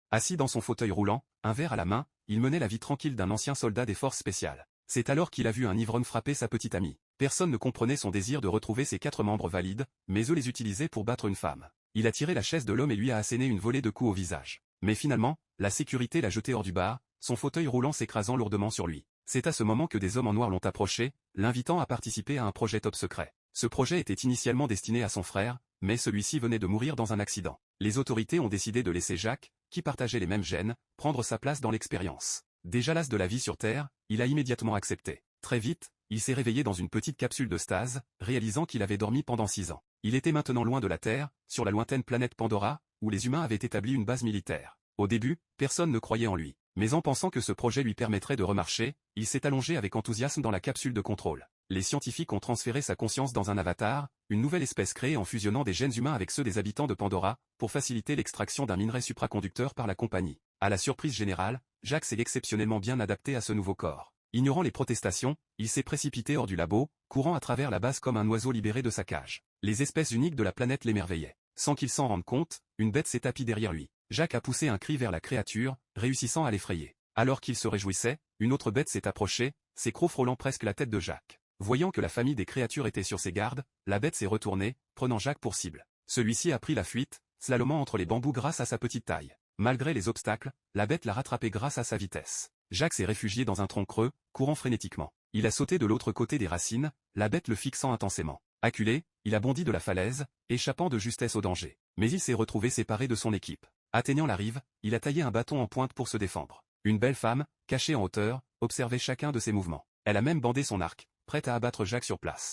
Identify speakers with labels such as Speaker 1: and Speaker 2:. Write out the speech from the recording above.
Speaker 1: Assis dans son fauteuil roulant, un verre à la main, il menait la vie tranquille d'un ancien soldat des forces spéciales. C'est alors qu'il a vu un ivrogne frapper sa petite amie. Personne ne comprenait son désir de retrouver ses 4 membres valides, mais eux les utilisaient pour battre une femme. Il a tiré la chaise de l'homme et lui a asséné une volée de coups au visage. Mais finalement, la sécurité l'a jeté hors du bar, son fauteuil roulant s'écrasant lourdement sur lui. C'est à ce moment que des hommes en noir l'ont approché, l'invitant à participer à un projet top secret. Ce projet était initialement destiné à son frère, mais celui-ci venait de mourir dans un accident. Les autorités ont décidé de laisser Jacques, qui partageait les mêmes gènes, prendre sa place dans l'expérience. Déjà las de la vie sur Terre, il a immédiatement accepté. Très vite, il s'est réveillé dans une petite capsule de stase, réalisant qu'il avait dormi pendant 6 ans. Il était maintenant loin de la Terre, sur la lointaine planète Pandora, où les humains avaient établi une base militaire. Au début, personne ne croyait en lui. Mais en pensant que ce projet lui permettrait de remarcher, il s'est allongé avec enthousiasme dans la capsule de contrôle. Les scientifiques ont transféré sa conscience dans un avatar, une nouvelle espèce créée en fusionnant des gènes humains avec ceux des habitants de Pandora, pour faciliter l'extraction d'un minerai supraconducteur par la compagnie. À la surprise générale, Jacques s'est exceptionnellement bien adapté à ce nouveau corps. Ignorant les protestations, il s'est précipité hors du labo, courant à travers la base comme un oiseau libéré de sa cage. Les espèces uniques de la planète l'émerveillaient. Sans qu'il s'en rende compte, une bête s'est tapie derrière lui. Jacques a poussé un cri vers la créature, réussissant à l'effrayer. Alors qu'il se réjouissait, une autre bête s'est approchée, ses crocs frôlant presque la tête de Jacques. Voyant que la famille des créatures était sur ses gardes, la bête s'est retournée, prenant Jacques pour cible. Celui-ci a pris la fuite, slalomant entre les bambous grâce à sa petite taille. Malgré les obstacles, la bête l'a rattrapé grâce à sa vitesse. Jacques s'est réfugié dans un tronc creux, courant frénétiquement. Il a sauté de l'autre côté des racines, la bête le fixant intensément. Acculé, il a bondi de la falaise, échappant de justesse au danger. Mais il s'est retrouvé séparé de son équipe. Atteignant la rive, il a taillé un bâton en pointe pour se défendre. Une belle femme, cachée en hauteur, observait chacun de ses mouvements. Elle a même bandé son arc, prête à abattre Jacques sur place.